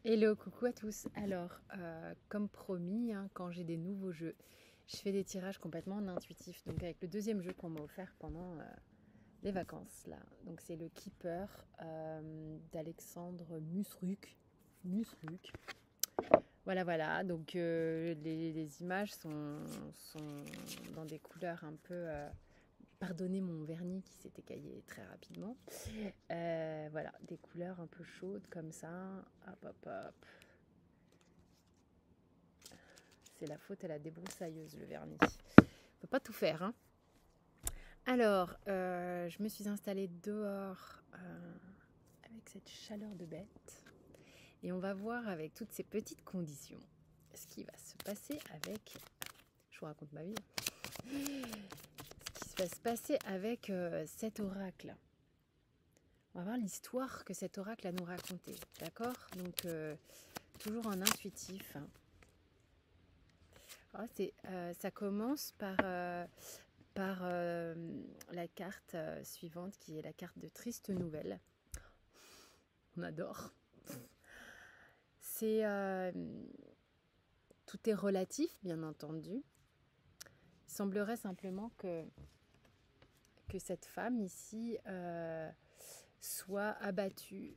Hello, coucou à tous. Alors, comme promis, hein, quand j'ai des nouveaux jeux, je fais des tirages complètement intuitifs. Donc, avec le deuxième jeu qu'on m'a offert pendant les vacances, là. Donc, c'est le Keeper d'Alexandre Musruk. Musruk. Voilà, voilà. Donc, les images sont dans des couleurs un peu. Pardonnez mon vernis qui s'est écaillé très rapidement. Voilà, des couleurs un peu chaudes comme ça. Hop, hop, hop. C'est la faute à la débroussailleuse, le vernis. On peut pas tout faire, hein. Alors, je me suis installée dehors avec cette chaleur de bête. Et on va voir avec toutes ces petites conditions ce qui va se passer avec... Je vous raconte ma vie. Ce qui va se passer avec cet oracle. On va voir l'histoire que cet oracle a nous raconter. D'accord? Donc, toujours en intuitif. Ah, ça commence par la carte suivante qui est la carte de triste nouvelle. On adore. C'est tout est relatif, bien entendu. Il semblerait simplement que cette femme ici soit abattue,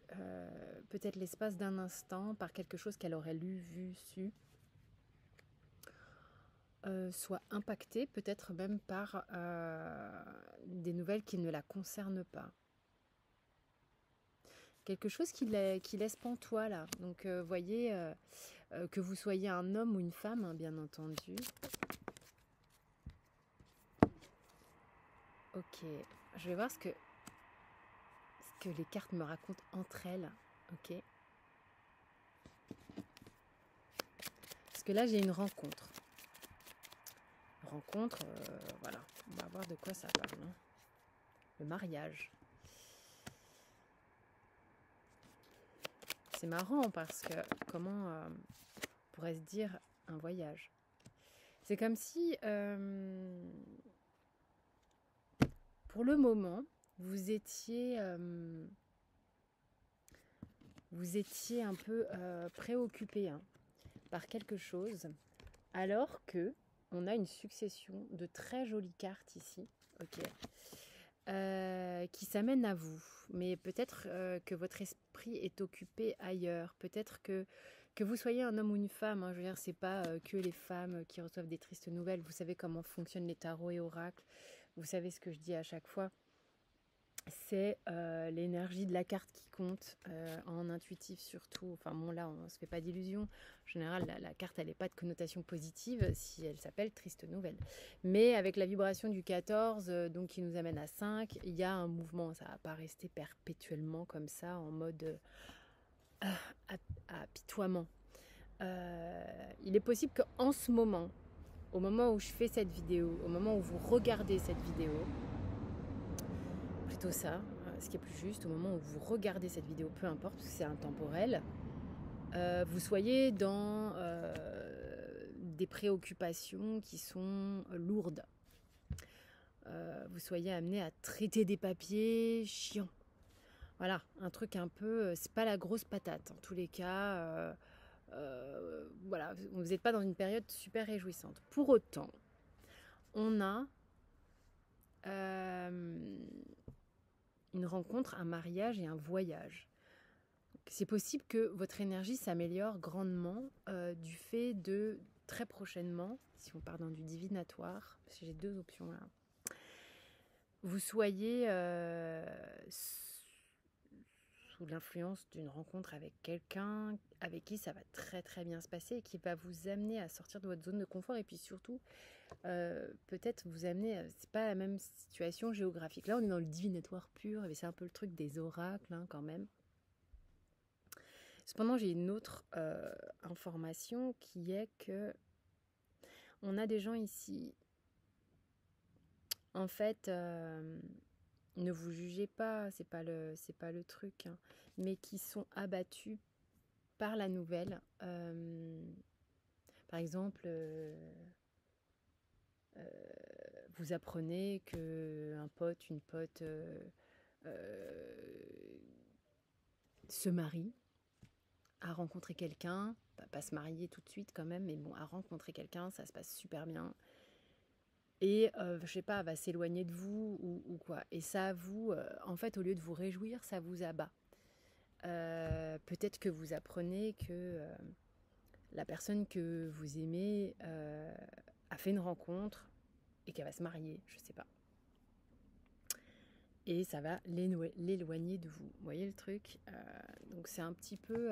peut-être l'espace d'un instant, par quelque chose qu'elle aurait lu, vu, su, soit impactée peut-être même par des nouvelles qui ne la concernent pas. Quelque chose qui laisse pantois là. Donc voyez, que vous soyez un homme ou une femme, hein, bien entendu. Ok, je vais voir ce que les cartes me racontent entre elles. Ok. Parce que là j'ai une rencontre. Rencontre, voilà. On va voir de quoi ça parle. Hein. Le mariage. C'est marrant parce que comment on pourrait se dire un voyage. C'est comme si, pour le moment, vous étiez un peu préoccupé hein, par quelque chose, alors que on a une succession de très jolies cartes ici, ok, qui s'amènent à vous. Mais peut-être que votre esprit est occupé ailleurs. Peut-être que vous soyez un homme ou une femme. Hein, je veux dire, c'est pas que les femmes qui reçoivent des tristes nouvelles. Vous savez comment fonctionnent les tarots et oracles. Vous savez ce que je dis à chaque fois. C'est l'énergie de la carte qui compte, en intuitif surtout. Enfin bon, là, on ne se fait pas d'illusions. En général, la carte, elle n'est pas de connotation positive si elle s'appelle Triste Nouvelle. Mais avec la vibration du 14, donc qui nous amène à 5, il y a un mouvement. Ça ne va pas rester perpétuellement comme ça, en mode apitoiement. Il est possible qu'en ce moment, au moment où je fais cette vidéo, au moment où vous regardez cette vidéo, plutôt ça, ce qui est plus juste, au moment où vous regardez cette vidéo, peu importe, parce que c'est intemporel, vous soyez dans des préoccupations qui sont lourdes. Vous soyez amené à traiter des papiers chiants. Voilà, un truc un peu... c'est pas la grosse patate, en tous les cas. Voilà, vous n'êtes pas dans une période super réjouissante. Pour autant, on a une rencontre, un mariage et un voyage. C'est possible que votre énergie s'améliore grandement du fait de très prochainement, si on part dans du divinatoire, parce que j'ai deux options là, vous soyez sous l'influence d'une rencontre avec quelqu'un avec qui ça va très très bien se passer et qui va vous amener à sortir de votre zone de confort et puis surtout peut-être vous amener, c'est pas la même situation géographique. Là on est dans le divinatoire pur et c'est un peu le truc des oracles hein, quand même. Cependant, j'ai une autre information qui est que on a des gens ici, en fait, ne vous jugez pas, c'est pas le truc, hein, mais qui sont abattus par la nouvelle. Par exemple, vous apprenez que un pote, une pote euh, se marie. à rencontrer quelqu'un, pas se marier tout de suite quand même, mais bon, à rencontrer quelqu'un, ça se passe super bien. Et je sais pas, va s'éloigner de vous ou quoi. Et ça vous, en fait, au lieu de vous réjouir, ça vous abat. Peut-être que vous apprenez que la personne que vous aimez a fait une rencontre et qu'elle va se marier, je sais pas. Et ça va l'éloigner de vous. Vous voyez le truc? Donc c'est un petit peu...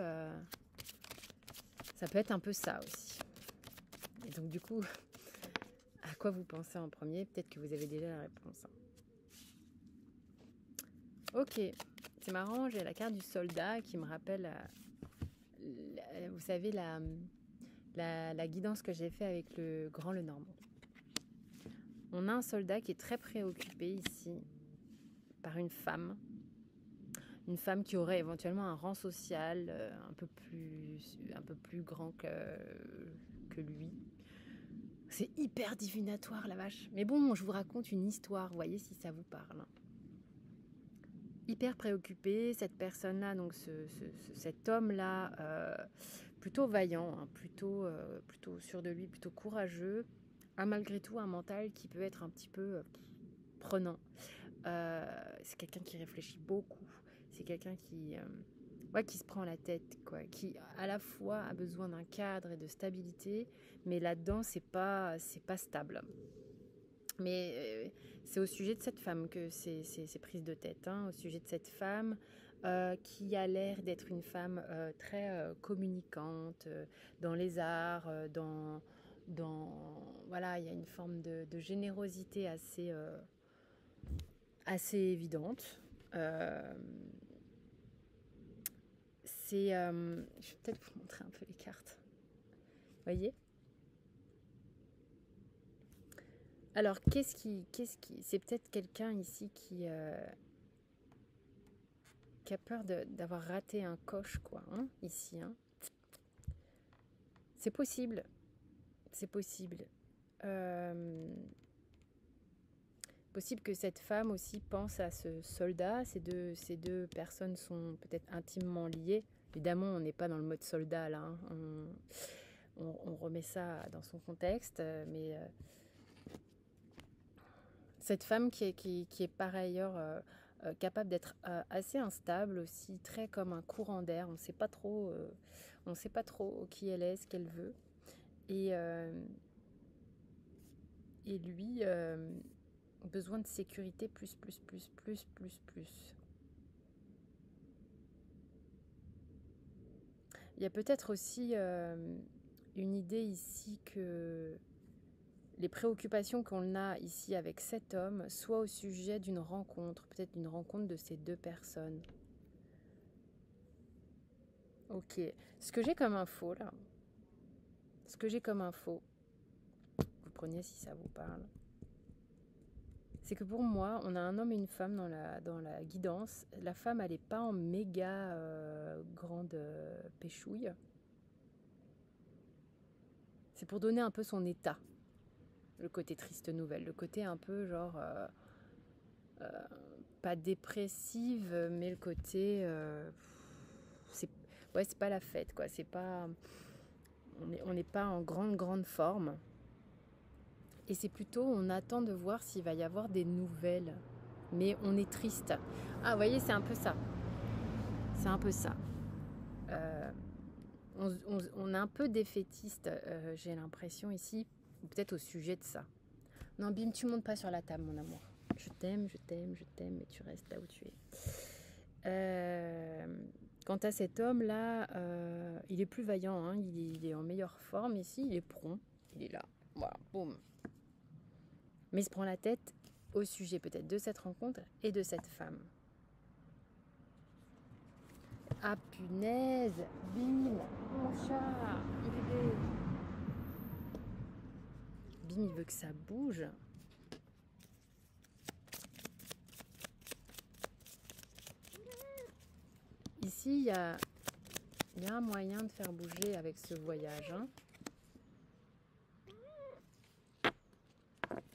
ça peut être un peu ça aussi. Et donc du coup, à quoi vous pensez en premier? Peut-être que vous avez déjà la réponse. Ok, c'est marrant, j'ai la carte du soldat qui me rappelle, vous savez, la guidance que j'ai fait avec le Grand Lenormand. On a un soldat qui est très préoccupé ici par une femme qui aurait éventuellement un rang social un peu plus grand que lui. C'est hyper divinatoire, la vache. Mais bon, je vous raconte une histoire, vous voyez si ça vous parle. Hyper préoccupé, cette personne-là, donc cet homme-là, plutôt vaillant, hein, plutôt sûr de lui, plutôt courageux, a malgré tout un mental qui peut être un petit peu prenant. C'est quelqu'un qui réfléchit beaucoup, c'est quelqu'un qui se prend la tête, quoi, qui à la fois a besoin d'un cadre et de stabilité, mais là-dedans c'est pas stable. Mais c'est au sujet de cette femme que c'est prise de tête, hein, au sujet de cette femme qui a l'air d'être une femme très communicante dans les arts, voilà, il y a une forme de générosité assez évidente. Je vais peut-être vous montrer un peu les cartes. Vous voyez? Alors, c'est peut-être quelqu'un ici qui a peur d'avoir raté un coche, quoi, hein, ici. Hein. C'est possible. C'est possible. Possible que cette femme aussi pense à ce soldat. Ces deux personnes sont peut-être intimement liées. Évidemment, on n'est pas dans le mode soldat, là. Hein. On remet ça dans son contexte, mais... cette femme qui est par ailleurs capable d'être assez instable aussi, très comme un courant d'air. On ne sait pas trop qui elle est, ce qu'elle veut. Et lui, besoin de sécurité plus. Il y a peut-être aussi une idée ici que les préoccupations qu'on a ici avec cet homme soient au sujet d'une rencontre, peut-être d'une rencontre de ces deux personnes. Ok. Ce que j'ai comme info, là, vous preniez si ça vous parle, c'est que pour moi, on a un homme et une femme dans la guidance. La femme, elle n'est pas en méga grande péchouille. C'est pour donner un peu son état. Le côté triste nouvelle, le côté un peu genre pas dépressive, mais le côté c'est pas la fête, quoi. C'est pas, on n'est pas en grande forme, et c'est plutôt on attend de voir s'il va y avoir des nouvelles, mais on est triste. Ah, vous voyez, c'est un peu ça. On est un peu défaitiste, j'ai l'impression ici, peut-être au sujet de ça. Non, Bim, tu montes pas sur la table, mon amour. Je t'aime, mais tu restes là où tu es. Quant à cet homme-là, il est plus vaillant, hein, il est en meilleure forme ici, il est prompt, il est là. Voilà, boum. Mais il se prend la tête au sujet peut-être de cette rencontre et de cette femme. Ah punaise, Bim, mon chat, mon bébé. Bim, il veut que ça bouge. Ici, il y a un moyen de faire bouger avec ce voyage. Hein.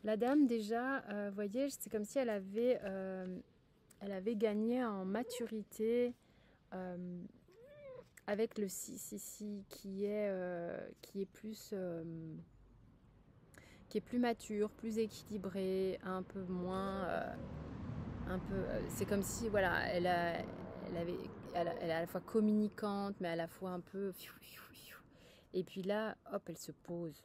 La dame, déjà, vous voyez, c'est comme si elle avait gagné en maturité, avec le 6 ici qui est plus mature, plus équilibré, un peu moins, c'est comme si voilà, elle est à la fois communicante, mais à la fois un peu, et puis là, hop, elle se pose.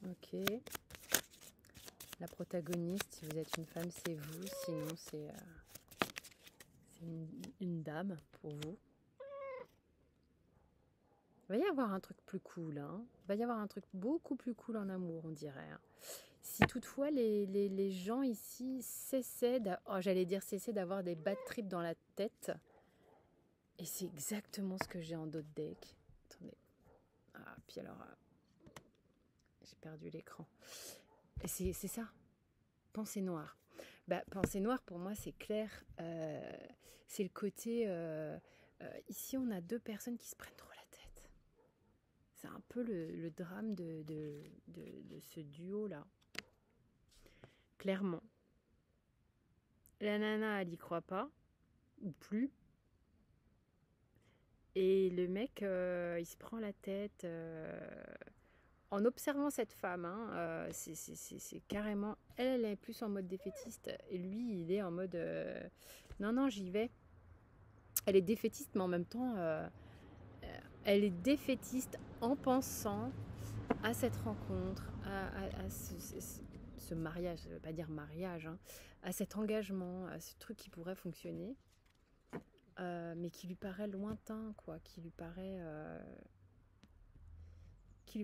Ok. La protagoniste, si vous êtes une femme, c'est vous. Sinon, c'est une dame pour vous. Il va y avoir un truc plus cool. Hein. Il va y avoir un truc beaucoup plus cool en amour, on dirait. Hein. Si toutefois les gens ici cessaient d'avoir des bad trips dans la tête. Et c'est exactement ce que j'ai en dos de deck. Attendez. Ah, puis alors, j'ai perdu l'écran. Et c'est ça. Pensée noire. Bah, pensée noire, pour moi, c'est clair. C'est le côté... ici, on a deux personnes qui se prennent trop la tête. C'est un peu le drame de ce duo-là. Clairement. La nana, elle y croit pas. Ou plus. Et le mec, il se prend la tête... en observant cette femme, hein, c'est carrément... Elle est plus en mode défaitiste. Et lui, il est en mode... non, j'y vais. Elle est défaitiste, mais en même temps... elle est défaitiste en pensant à cette rencontre, à ce mariage. Ça ne veut pas dire mariage, hein, à cet engagement, à ce truc qui pourrait fonctionner. Mais qui lui paraît lointain, quoi. Qui lui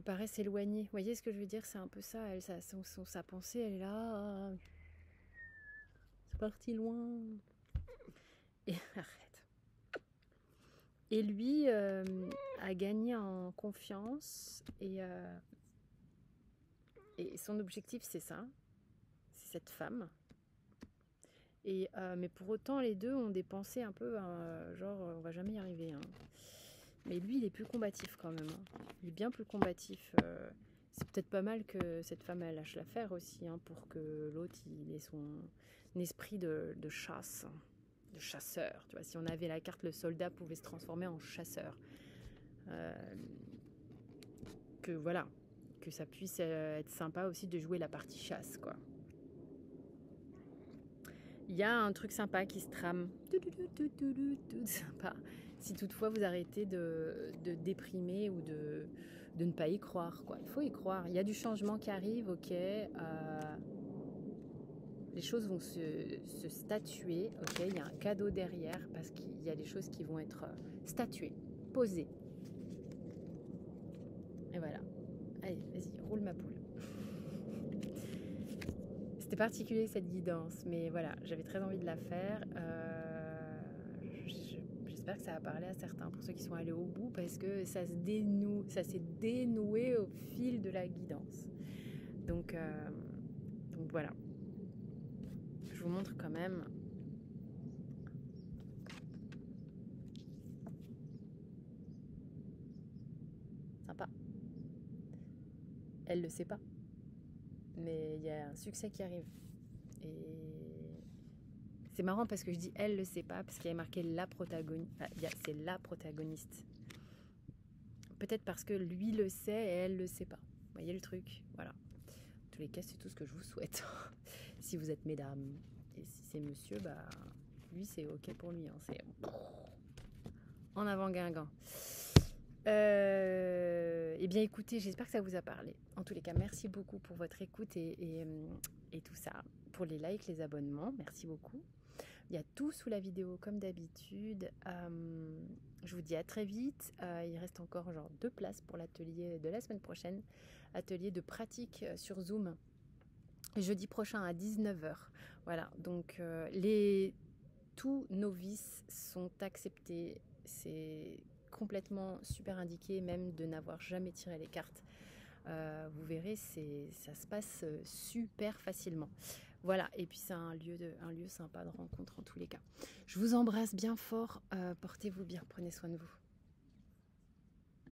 paraît s'éloigner. Vous voyez ce que je veux dire? C'est un peu ça. Elle, sa pensée, elle est là. C'est parti loin. Et arrête. Et lui a gagné en confiance. Et son objectif, c'est ça. C'est cette femme. Mais pour autant, les deux ont des pensées un peu genre, on va jamais y arriver. Hein. Mais lui, il est plus combatif quand même. Hein. Il est bien plus combatif. C'est peut-être pas mal que cette femme elle lâche l'affaire aussi, hein, pour que l'autre il ait son esprit de chasse, de chasseur. Tu vois, si on avait la carte, le soldat pouvait se transformer en chasseur. Que voilà, que ça puisse être sympa aussi de jouer la partie chasse, quoi. Il y a un truc sympa qui se trame. Sympa. Si toutefois vous arrêtez de déprimer ou de ne pas y croire, quoi. Il faut y croire. Il y a du changement qui arrive, ok. Les choses vont se statuer, ok. Il y a un cadeau derrière parce qu'il y a des choses qui vont être statuées, posées. Et voilà. Allez, vas-y, roule ma poule. C'était particulier cette guidance, mais voilà, j'avais très envie de la faire. J'espère que ça a parlé à certains, pour ceux qui sont allés au bout, parce que ça s'est dénoué au fil de la guidance. Donc voilà. Je vous montre quand même. Sympa. Elle le sait pas. Mais il y a un succès qui arrive. Et c'est marrant parce que je dis elle le sait pas, parce qu'il y a marqué la protagoniste. Enfin, c'est la protagoniste. Peut-être parce que lui le sait et elle le sait pas. Vous voyez le truc? Voilà. En tous les cas, c'est tout ce que je vous souhaite. Si vous êtes mesdames. Et si c'est monsieur, bah lui c'est ok pour lui. Hein. C'est en avant Guingamp. Eh bien écoutez, j'espère que ça vous a parlé. En tous les cas, merci beaucoup pour votre écoute et tout ça. Pour les likes, les abonnements, merci beaucoup. Il y a tout sous la vidéo comme d'habitude. Je vous dis à très vite. Il reste encore genre 2 places pour l'atelier de la semaine prochaine. Atelier de pratique sur Zoom. Jeudi prochain à 19h. Voilà, donc tous novices sont acceptés. C'est complètement super indiqué, même de n'avoir jamais tiré les cartes. Vous verrez, ça se passe super facilement. Voilà, et puis c'est un lieu sympa de rencontre en tous les cas. Je vous embrasse bien fort, portez-vous bien, prenez soin de vous.